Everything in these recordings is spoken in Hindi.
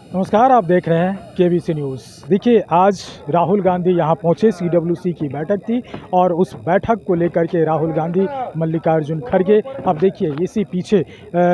नमस्कार, आप देख रहे हैं केबीसी न्यूज़। देखिए, आज राहुल गांधी यहाँ पहुँचे, सीडब्ल्यूसी की बैठक थी और उस बैठक को लेकर के राहुल गांधी, मल्लिकार्जुन खड़गे, अब देखिए इसी पीछे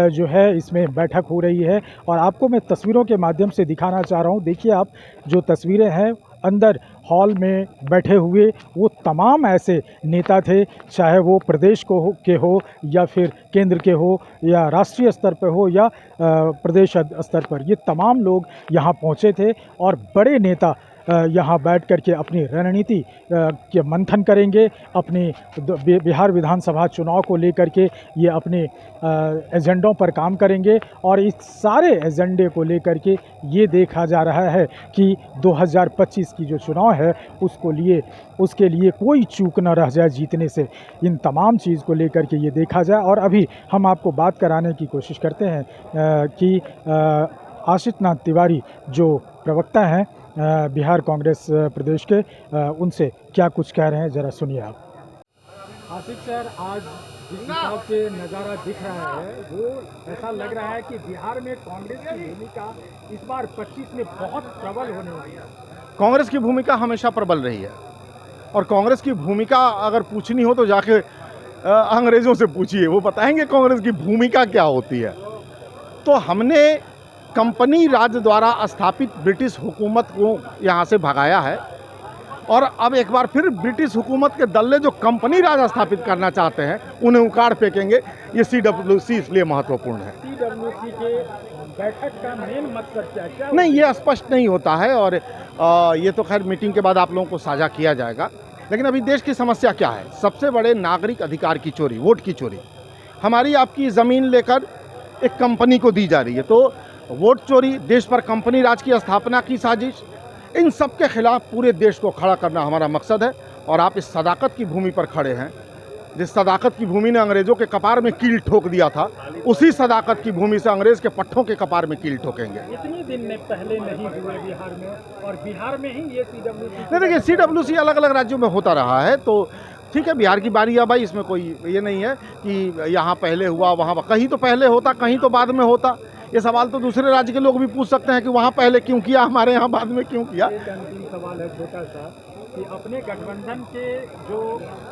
जो है इसमें बैठक हो रही है और आपको मैं तस्वीरों के माध्यम से दिखाना चाह रहा हूँ। देखिए आप, जो तस्वीरें हैं अंदर हॉल में बैठे हुए वो तमाम ऐसे नेता थे, चाहे वो प्रदेश के हो या फिर केंद्र के हो या राष्ट्रीय स्तर पर हो या प्रदेश स्तर पर, ये तमाम लोग यहाँ पहुँचे थे और बड़े नेता यहाँ बैठ कर के अपनी रणनीति के मंथन करेंगे। अपने बिहार विधानसभा चुनाव को लेकर के ये अपने एजेंडों पर काम करेंगे और इस सारे एजेंडे को लेकर के ये देखा जा रहा है कि 2025 की जो चुनाव है उसके लिए कोई चूक न रह जाए जीतने से। इन तमाम चीज़ को लेकर के ये देखा जाए और अभी हम आपको बात कराने की कोशिश करते हैं कि आशीष नाथ तिवारी जो प्रवक्ता हैं बिहार कांग्रेस प्रदेश के, उनसे क्या कुछ कह रहे हैं, ज़रा सुनिए आप। आशीष सर, आज जिस हिसाब से नज़ारा दिख रहा है वो ऐसा लग रहा है कि बिहार में कांग्रेस की भूमिका इस बार 25 में बहुत प्रबल होने वाली है। कांग्रेस की भूमिका हमेशा प्रबल रही है और कांग्रेस की भूमिका अगर पूछनी हो तो जाके अंग्रेज़ों से पूछिए, वो बताएंगे कांग्रेस की भूमिका क्या होती है। तो हमने कंपनी राज द्वारा स्थापित ब्रिटिश हुकूमत को यहाँ से भगाया है और अब एक बार फिर ब्रिटिश हुकूमत के दल्ले जो कंपनी राज स्थापित करना चाहते हैं उन्हें उखाड़ फेंकेंगे। ये सीडब्ल्यूसी इसलिए महत्वपूर्ण है। सीडब्ल्यूसी के बैठक का मेन मकसद क्या नहीं, ये स्पष्ट नहीं होता है और ये तो खैर मीटिंग के बाद आप लोगों को साझा किया जाएगा। लेकिन अभी देश की समस्या क्या है? सबसे बड़े नागरिक अधिकार की चोरी, वोट की चोरी। हमारी आपकी ज़मीन लेकर एक कंपनी को दी जा रही है, तो वोट चोरी, देश पर कंपनी राज की स्थापना की साजिश, इन सब के खिलाफ पूरे देश को खड़ा करना हमारा मकसद है। और आप इस सदाकत की भूमि पर खड़े हैं, जिस सदाकत की भूमि ने अंग्रेज़ों के कपार में कील ठोक दिया था, उसी सदाकत की भूमि से अंग्रेज़ के पट्टों के कपार में कील ठोकेंगे। इतने दिन में पहले नहीं हुए बिहार में, और बिहार में ही ये सीडब्ल्यूसी। नहीं, देखिए सीडब्ल्यूसी अलग अलग राज्यों में होता रहा है, तो ठीक है, बिहार की बारी अब आई, इसमें कोई ये नहीं है कि यहाँ पहले हुआ वहाँ, कहीं तो पहले होता कहीं तो बाद में होता। ये सवाल तो दूसरे राज्य के लोग भी पूछ सकते हैं कि वहाँ पहले क्यों किया, हमारे यहाँ बाद में क्यों किया। एक अंतिम सवाल है छोटा सा, कि अपने गठबंधन के जो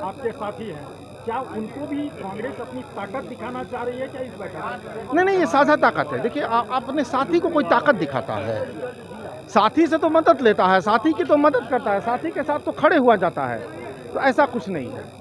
आपके साथी हैं, क्या उनको भी कांग्रेस अपनी ताकत दिखाना चाह रही है क्या इस बैठक? नहीं, ये साझा ताकत है। देखिए, अपने साथी को कोई ताकत दिखाता है, साथी से तो मदद लेता है, साथी की तो मदद करता है, साथी के साथ तो खड़े हुआ जाता है, तो ऐसा कुछ नहीं है।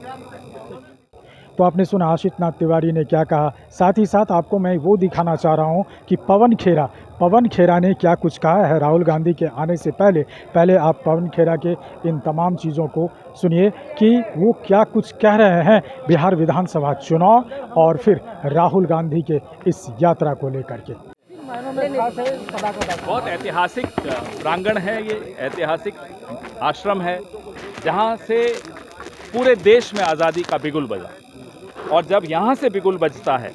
तो आपने सुना आशीष नाथ तिवारी ने क्या कहा। साथ ही साथ आपको मैं वो दिखाना चाह रहा हूँ कि पवन खेरा ने क्या कुछ कहा है राहुल गांधी के आने से पहले आप पवन खेरा के इन तमाम चीज़ों को सुनिए कि वो क्या कुछ कह रहे हैं बिहार विधानसभा चुनाव और फिर राहुल गांधी के इस यात्रा को लेकर के। बहुत ऐतिहासिक प्रांगण है, ये ऐतिहासिक आश्रम है जहाँ से पूरे देश में आज़ादी का बिगुल बजा। और जब यहाँ से बिगुल बजता है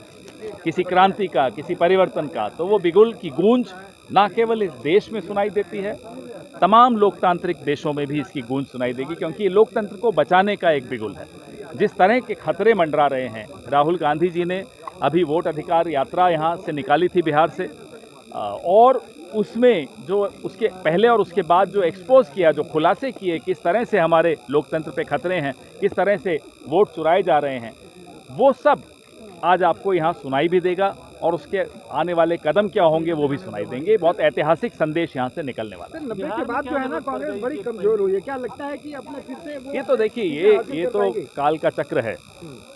किसी क्रांति का, किसी परिवर्तन का, तो वो बिगुल की गूंज ना केवल इस देश में सुनाई देती है, तमाम लोकतांत्रिक देशों में भी इसकी गूंज सुनाई देगी, क्योंकि ये लोकतंत्र को बचाने का एक बिगुल है। जिस तरह के खतरे मंडरा रहे हैं, राहुल गांधी जी ने अभी वोट अधिकार यात्रा यहाँ से निकाली थी बिहार से, और उसमें जो उसके पहले और उसके बाद जो एक्सपोज किया, जो खुलासे किए, किस तरह से हमारे लोकतंत्र पे खतरे हैं, किस तरह से वोट चुराए जा रहे हैं, वो सब आज आपको यहाँ सुनाई भी देगा और उसके आने वाले कदम क्या होंगे वो भी सुनाई देंगे। बहुत ऐतिहासिक संदेश यहाँ से निकलने वाला है। 90 के बाद जो है ना कांग्रेस बड़ी कमजोर हुई है, क्या लगता है कि अपने फिर से ये तो देखिए, ये तो काल का चक्र है।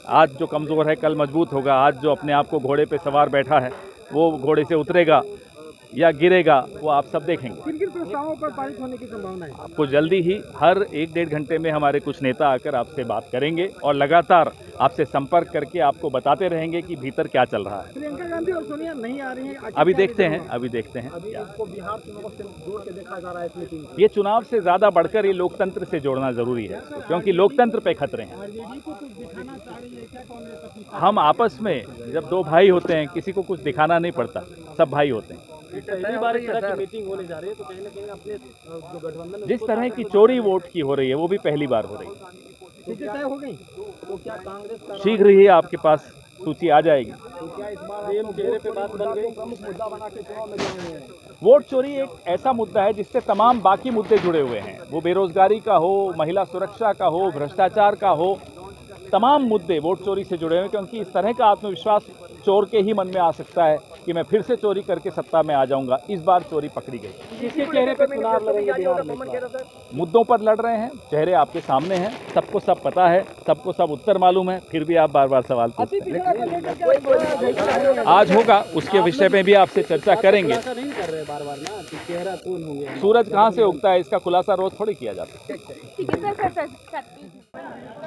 आज जो कमज़ोर है कल मजबूत होगा। आज जो अपने आप को घोड़े पे सवार बैठा है वो घोड़े से उतरेगा या गिरेगा, वो आप सब देखेंगे। किन प्रस्तावों पर पारित होने की संभावना है? आपको जल्दी ही हर 1-1.5 घंटे में हमारे कुछ नेता आकर आपसे बात करेंगे और लगातार आपसे संपर्क करके आपको बताते रहेंगे कि भीतर क्या चल रहा है। प्रियंका गांधी और सोनिया नहीं आ रही हैं, अभी देखते हैं। अभी आपको बिहार चुनाव से जोड़ के देखा जा रहा है इस मीटिंग में। ये चुनाव से ज़्यादा बढ़कर ये लोकतंत्र से जोड़ना ज़रूरी है, क्योंकि लोकतंत्र पे खतरे हैं। आरजेडी को कुछ दिखाना चाह रही है क्या कांग्रेस अपनी? हम आपस में जब दो भाई होते हैं, किसी को कुछ दिखाना नहीं पड़ता, सब भाई होते हैं। पहली बार इस तरह की मीटिंग होने जा रही है, तो कहीं ना कहीं अपने जो गठबंधन जिस तरह की चोरी वोट की हो रही है वो भी पहली बार हो रही है। तय हो गई, तो क्या कांग्रेस का शीघ्र ही आपके पास सूची आ जाएगी। वोट चोरी एक ऐसा मुद्दा है जिससे तमाम बाकी मुद्दे जुड़े हुए हैं, वो बेरोजगारी का हो, महिला सुरक्षा का हो, भ्रष्टाचार का हो, तमाम मुद्दे वोट चोरी से जुड़े हुए हैं, क्योंकि इस तरह का आत्मविश्वास चोर के ही मन में आ सकता है कि मैं फिर से चोरी करके सत्ता में आ जाऊंगा। इस बार चोरी पकड़ी गई। किसके चेहरे पे चुनाव लड़ेंगे बिहार में इस बार? मुद्दों पर लड़ रहे हैं, चेहरे आपके सामने हैं, सबको सब पता है, सबको सब उत्तर मालूम है, फिर भी आप बार बार सवाल पूछते हैं। आज होगा, उसके विषय में भी आपसे चर्चा करेंगे। ऐसा नहीं कर रहे बार-बार ना कि चेहरा कौन होंगे। सूरज कहाँ से उगता है, इसका खुलासा रोज थोड़ी किया जाता है।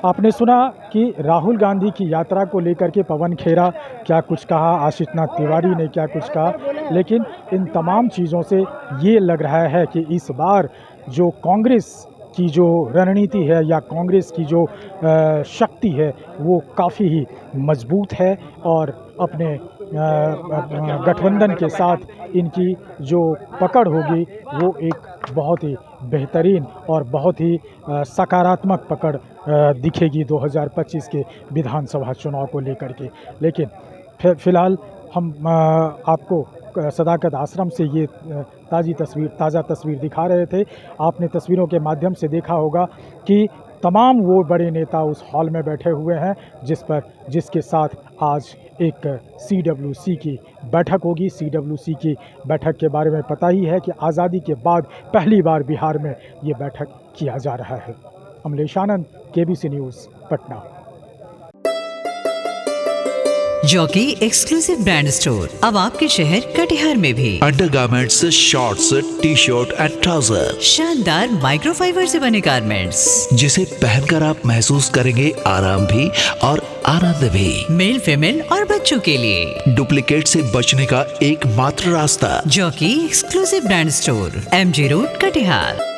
आपने सुना कि राहुल गांधी की यात्रा को लेकर के पवन खेरा क्या कुछ कहा, आशीषनाथ तिवारी ने क्या कुछ कहा, लेकिन इन तमाम चीज़ों से ये लग रहा है कि इस बार जो कांग्रेस की जो रणनीति है या कांग्रेस की जो शक्ति है वो काफ़ी ही मजबूत है और अपने गठबंधन के साथ इनकी जो पकड़ होगी वो एक बहुत ही बेहतरीन और बहुत ही सकारात्मक पकड़ दिखेगी 2025 के विधानसभा चुनाव को लेकर के। लेकिन फिलहाल हम आपको सदाकत आश्रम से ये ताज़ा तस्वीर दिखा रहे थे। आपने तस्वीरों के माध्यम से देखा होगा कि तमाम वो बड़े नेता उस हॉल में बैठे हुए हैं जिसके साथ आज एक CWC की बैठक होगी। CWC की बैठक के बारे में पता ही है कि आज़ादी के बाद पहली बार बिहार में ये बैठक किया जा रहा है। अमलेश आनंद, KBC news, Patna. Jockey exclusive brand store अब आपके शहर कटिहार में भी। Undergarments, shorts, T shirt and trouser, शानदार माइक्रोफाइबर से बने गारमेंट्स जिसे पहनकर आप महसूस करेंगे आराम भी और आनंद भी। मेल, फीमेल और बच्चों के लिए डुप्लीकेट से बचने का एकमात्र रास्ता jockey exclusive brand store, MG road, Katihar.